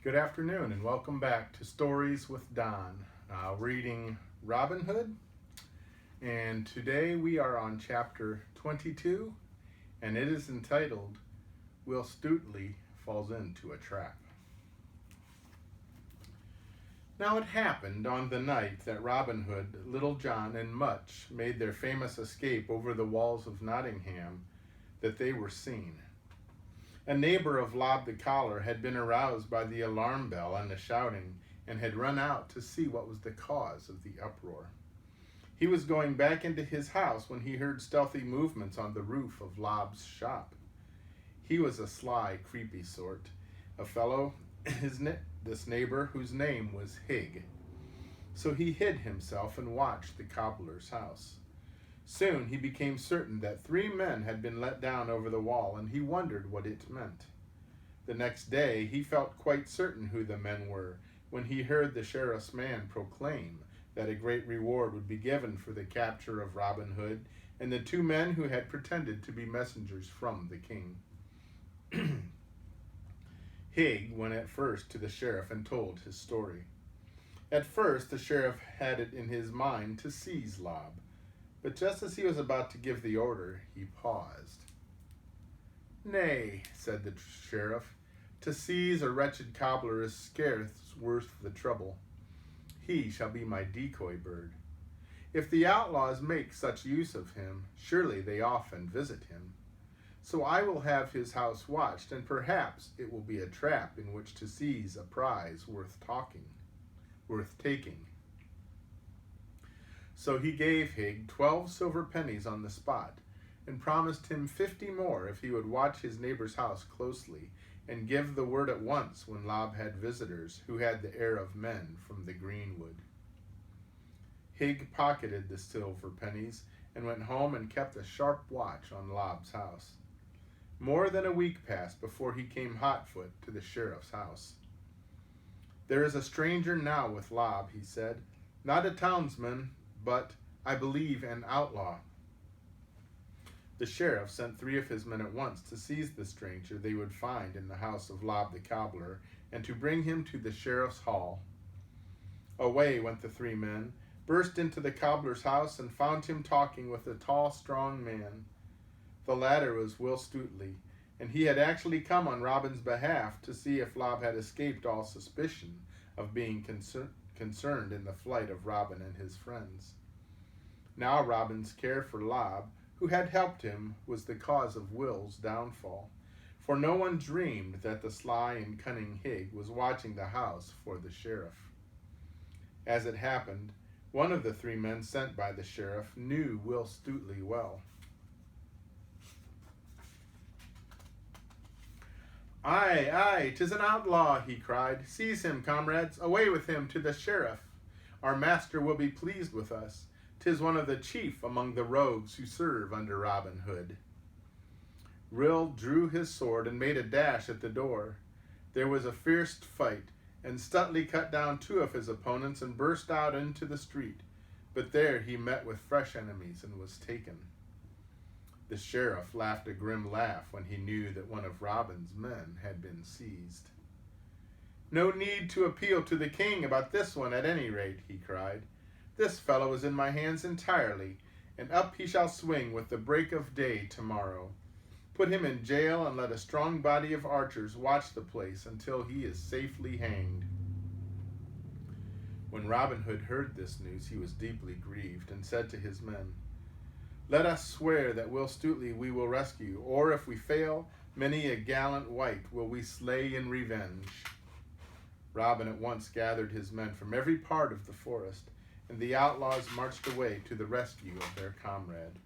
Good afternoon and welcome back to Stories with Don. Reading Robin Hood, and today we are on chapter 22, and it is entitled Will Stutely Falls into a Trap. Now it happened on the night that Robin Hood, Little John, and Much made their famous escape over the walls of Nottingham that they were seen. A neighbor of Lob the Collar had been aroused by the alarm bell and the shouting, and had run out to see what was the cause of the uproar. He was going back into his house when he heard stealthy movements on the roof of Lob's shop. He was a sly, creepy sort, a fellow, this neighbor, whose name was Higg. So he hid himself and watched the cobbler's house. Soon he became certain that 3 men had been let down over the wall, and he wondered what it meant. The next day he felt quite certain who the men were, when he heard the sheriff's man proclaim that a great reward would be given for the capture of Robin Hood and the 2 men who had pretended to be messengers from the king. Higg went at first to the sheriff and told his story. At first the sheriff had it in his mind to seize Lob, but just as he was about to give the order, he paused. "Nay," said the sheriff, "to seize a wretched cobbler is scarce worth the trouble. He shall be my decoy bird. If the outlaws make such use of him, surely they often visit him. So I will have his house watched, and perhaps it will be a trap in which to seize a prize worth taking." So he gave Higg 12 silver pennies on the spot, and promised him 50 more if he would watch his neighbor's house closely, and give the word at once when Lob had visitors who had the air of men from the greenwood. Higg pocketed the silver pennies, and went home and kept a sharp watch on Lob's house. More than a week passed before he came hotfoot to the sheriff's house. "There is a stranger now with Lob," he said, "not a townsman, but, I believe, an outlaw." The sheriff sent 3 of his men at once to seize the stranger they would find in the house of Lob the cobbler, and to bring him to the sheriff's hall. Away went the 3 men, burst into the cobbler's house, and found him talking with a tall, strong man. The latter was Will Stutely, and he had actually come on Robin's behalf to see if Lob had escaped all suspicion of being concerned in the flight of Robin and his friends. Now Robin's care for Lob, who had helped him, was the cause of Will's downfall, for no one dreamed that the sly and cunning Higg was watching the house for the sheriff. As it happened, one of the 3 men sent by the sheriff knew Will Stutely well. "Aye, aye, 'tis an outlaw," he cried. "Seize him, comrades, away with him to the sheriff. Our master will be pleased with us. 'Tis one of the chief among the rogues who serve under Robin Hood." Will drew his sword and made a dash at the door. There was a fierce fight, and Stutely cut down 2 of his opponents and burst out into the street, but there he met with fresh enemies and was taken. The sheriff laughed a grim laugh when he knew that one of Robin's men had been seized. "No need to appeal to the king about this one at any rate," he cried. "This fellow is in my hands entirely, and up he shall swing with the break of day tomorrow. Put him in jail and let a strong body of archers watch the place until he is safely hanged." When Robin Hood heard this news, he was deeply grieved, and said to his men, "Let us swear that Will Stutely we will rescue, or if we fail, many a gallant wight will we slay in revenge." Robin at once gathered his men from every part of the forest, and the outlaws marched away to the rescue of their comrade.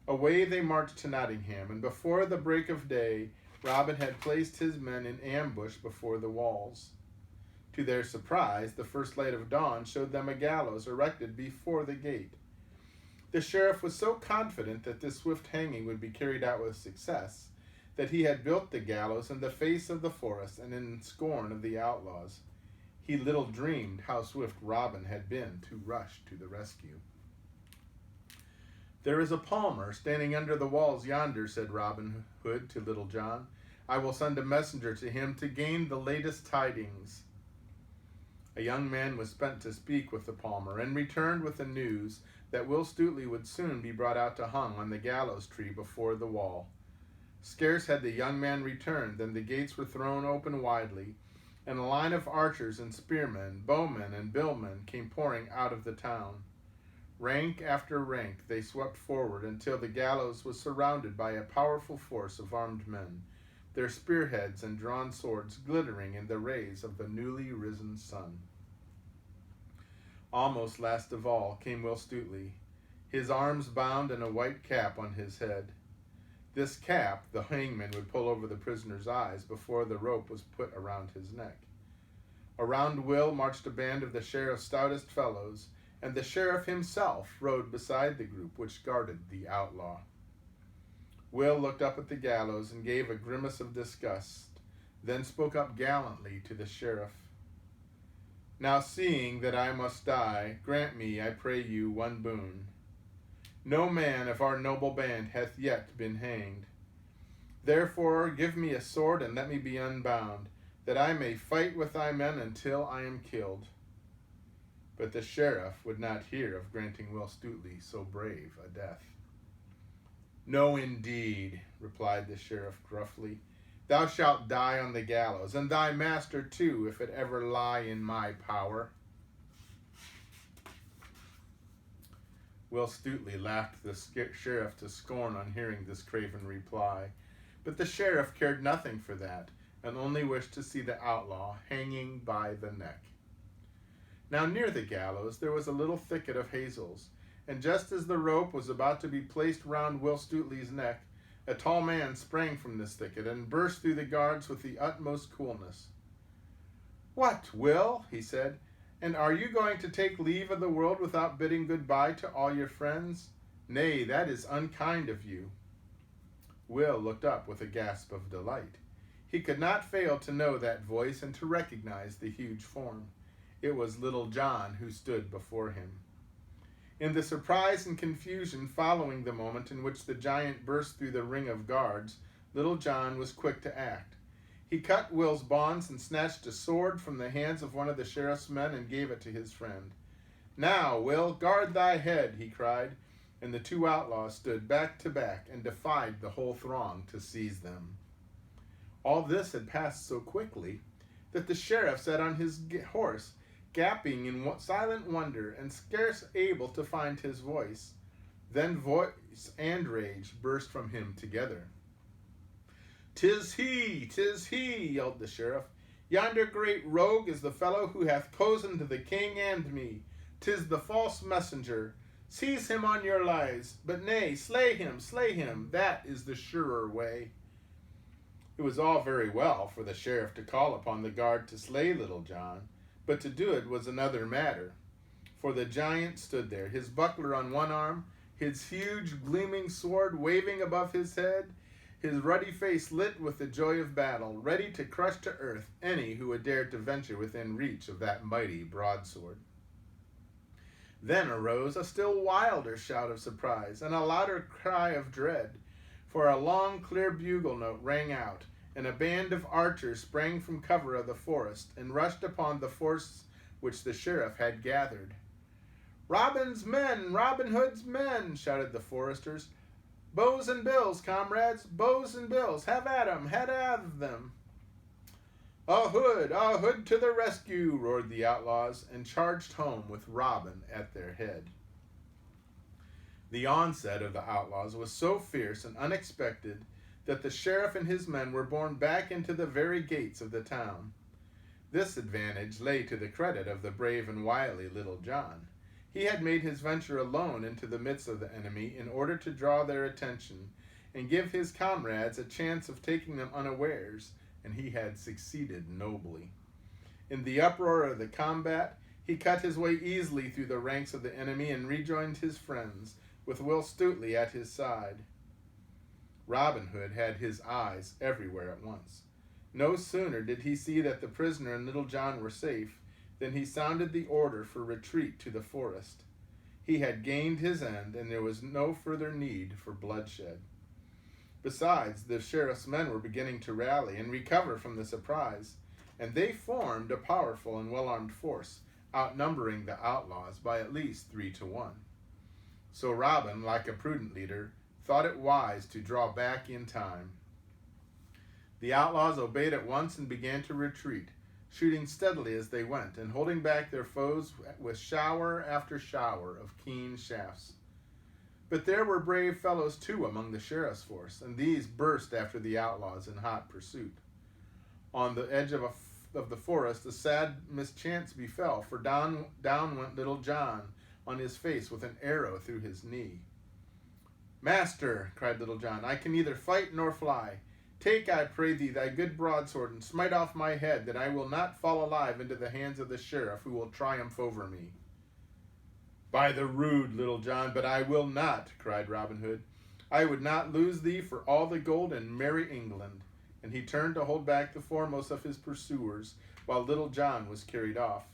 Away they marched to Nottingham, and before the break of day, Robin had placed his men in ambush before the walls. To their surprise, the first light of dawn showed them a gallows erected before the gate. The sheriff was so confident that this swift hanging would be carried out with success, that he had built the gallows in the face of the forest and in scorn of the outlaws. He little dreamed how swift Robin had been to rush to the rescue. "There is a palmer standing under the walls yonder," said Robin Hood to Little John. I will send a messenger to him to gain the latest tidings. A young man was sent to speak with the palmer, and returned with the news that Will Stutely would soon be brought out to hung on the gallows tree before the wall. Scarce had the young man returned than the gates were thrown open widely, and a line of archers and spearmen, bowmen and billmen came pouring out of the town. Rank after rank they swept forward until the gallows was surrounded by a powerful force of armed men, their spearheads and drawn swords glittering in the rays of the newly risen sun. Almost last of all came Will Stutely, his arms bound and a white cap on his head. This cap the hangman would pull over the prisoner's eyes before the rope was put around his neck. Around Will marched a band of the sheriff's stoutest fellows, and the sheriff himself rode beside the group which guarded the outlaw. Will looked up at the gallows and gave a grimace of disgust, then spoke up gallantly to the sheriff. Now, seeing that I must die, grant me, I pray you, one boon. No man of our noble band hath yet been hanged. Therefore give me a sword and let me be unbound, that I may fight with thy men until I am killed. But the sheriff would not hear of granting Will Stutely so brave a death. No, indeed, replied the sheriff gruffly. Thou shalt die on the gallows, and thy master too, if it ever lie in my power. Will Stutely laughed the sheriff to scorn on hearing this craven reply, but the sheriff cared nothing for that, and only wished to see the outlaw hanging by the neck. Now near the gallows there was a little thicket of hazels, and just as the rope was about to be placed round Will Stutely's neck, a tall man sprang from this thicket and burst through the guards with the utmost coolness. What, Will, he said, and are you going to take leave of the world without bidding good-bye to all your friends? Nay, that is unkind of you. Will looked up with a gasp of delight. He could not fail to know that voice and to recognize the huge form. It was Little John who stood before him. In the surprise and confusion following the moment in which the giant burst through the ring of guards, Little John was quick to act. He cut Will's bonds and snatched a sword from the hands of one of the sheriff's men and gave it to his friend. Now, Will, guard thy head, he cried, and the two outlaws stood back to back and defied the whole throng to seize them. All this had passed so quickly that the sheriff sat on his horse, gaping in silent wonder and scarce able to find his voice. Then voice and rage burst from him together. "'Tis he! 'Tis he!" yelled the sheriff. "Yonder great rogue is the fellow who hath cozened the king and me. 'Tis the false messenger. Seize him on your lives, but nay, slay him, that is the surer way." It was all very well for the sheriff to call upon the guard to slay Little John, but to do it was another matter. For the giant stood there, his buckler on one arm, his huge gleaming sword waving above his head, his ruddy face lit with the joy of battle, ready to crush to earth any who would dare to venture within reach of that mighty broadsword. Then arose a still wilder shout of surprise and a louder cry of dread, for a long, clear bugle note rang out, and a band of archers sprang from cover of the forest and rushed upon the force which the sheriff had gathered. "Robin's men! Robin Hood's men!" shouted the foresters. "Bows and bills, comrades! Bows and bills! Have at 'em! Have them!" "A Hood to the rescue!" roared the outlaws, and charged home with Robin at their head. The onset of the outlaws was so fierce and unexpected that the sheriff and his men were borne back into the very gates of the town. This advantage lay to the credit of the brave and wily Little John. He had made his venture alone into the midst of the enemy in order to draw their attention and give his comrades a chance of taking them unawares, and he had succeeded nobly. In the uproar of the combat, he cut his way easily through the ranks of the enemy and rejoined his friends, with Will Stutely at his side. Robin Hood had his eyes everywhere at once. No sooner did he see that the prisoner and Little John were safe than he sounded the order for retreat to the forest. He had gained his end, and there was no further need for bloodshed. Besides, the sheriff's men were beginning to rally and recover from the surprise, and they formed a powerful and well-armed force, outnumbering the outlaws by at least 3-1. So Robin, like a prudent leader, thought it wise to draw back in time. The outlaws obeyed at once and began to retreat, shooting steadily as they went, and holding back their foes with shower after shower of keen shafts. But there were brave fellows too among the sheriff's force, and these burst after the outlaws in hot pursuit. On the edge of the forest, a sad mischance befell, for down went Little John on his face with an arrow through his knee. "Master," cried Little John, "I can neither fight nor fly. Take, I pray thee, thy good broadsword, and smite off my head, that I will not fall alive into the hands of the sheriff, who will triumph over me." "By the rood, Little John, but I will not," cried Robin Hood. "I would not lose thee for all the gold in merry England." And he turned to hold back the foremost of his pursuers, while Little John was carried off.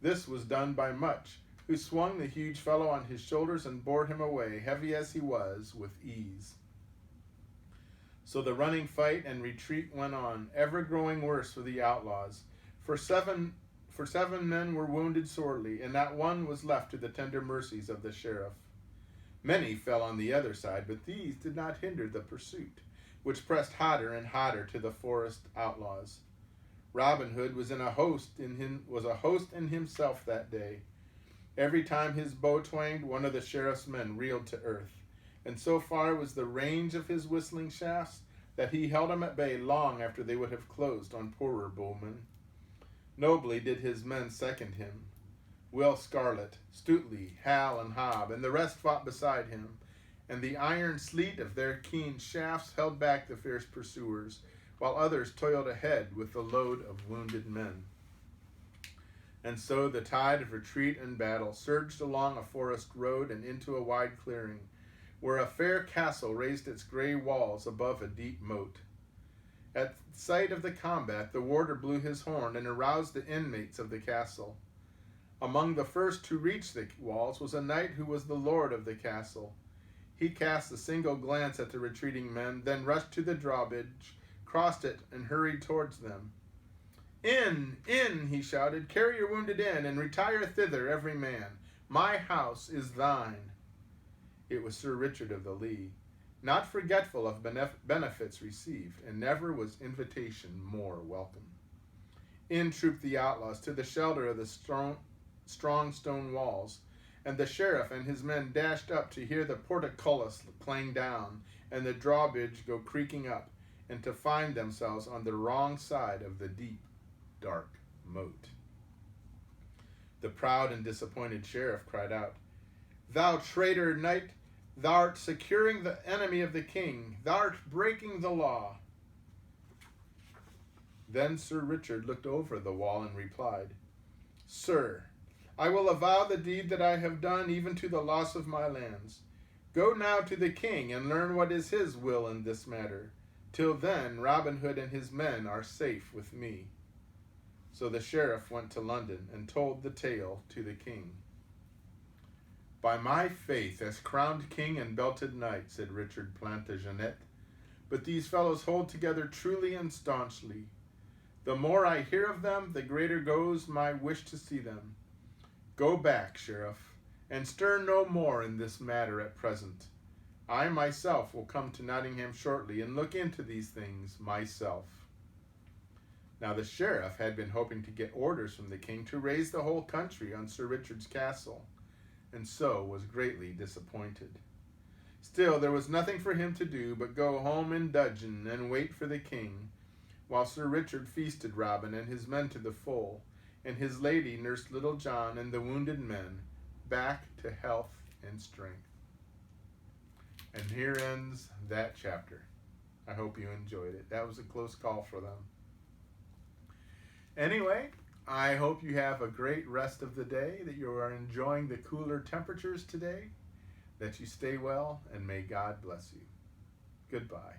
This was done by Much, who swung the huge fellow on his shoulders and bore him away, heavy as he was, with ease. So the running fight and retreat went on, ever growing worse for the outlaws. For seven men were wounded sorely, and not one was left to the tender mercies of the sheriff. Many fell on the other side, but these did not hinder the pursuit, which pressed hotter and hotter to the forest outlaws. Robin Hood was a host in himself that day. Every time his bow twanged, one of the sheriff's men reeled to earth, and so far was the range of his whistling shafts that he held them at bay long after they would have closed on poorer bowmen. Nobly did his men second him. Will Scarlet, Stuteley, Hal, and Hob, and the rest fought beside him, and the iron sleet of their keen shafts held back the fierce pursuers, while others toiled ahead with the load of wounded men. And so the tide of retreat and battle surged along a forest road and into a wide clearing, where a fair castle raised its gray walls above a deep moat. At sight of the combat, the warder blew his horn and aroused the inmates of the castle. Among the first to reach the walls was a knight who was the lord of the castle. He cast a single glance at the retreating men, then rushed to the drawbridge, crossed it, and hurried towards them. "In, in," he shouted, "carry your wounded in, and retire thither every man. My house is thine." It was Sir Richard of the Lea, not forgetful of benefits received, and never was invitation more welcome. In trooped the outlaws to the shelter of the strong stone walls, and the sheriff and his men dashed up to hear the portcullis clang down and the drawbridge go creaking up, and to find themselves on the wrong side of the deep, dark moat. The proud and disappointed sheriff cried out, "Thou traitor knight, thou'rt securing the enemy of the king. Thou'rt breaking the law." Then Sir Richard looked over the wall and replied, "Sir, I will avow the deed that I have done, even to the loss of my lands. Go now to the king and learn what is his will in this matter. Till then, Robin Hood and his men are safe with me." So the sheriff went to London and told the tale to the king. "By my faith, as crowned king and belted knight," said Richard Plantagenet, "but these fellows hold together truly and staunchly. The more I hear of them, the greater grows my wish to see them. Go back, sheriff, and stir no more in this matter at present. I myself will come to Nottingham shortly and look into these things myself." Now the sheriff had been hoping to get orders from the king to raise the whole country on Sir Richard's castle, and so was greatly disappointed. Still, there was nothing for him to do but go home in dudgeon and wait for the king, while Sir Richard feasted Robin and his men to the full, and his lady nursed Little John and the wounded men back to health and strength. And here ends that chapter. I hope you enjoyed it. That was a close call for them. Anyway, I hope you have a great rest of the day, that you are enjoying the cooler temperatures today, that you stay well, and may God bless you. Goodbye.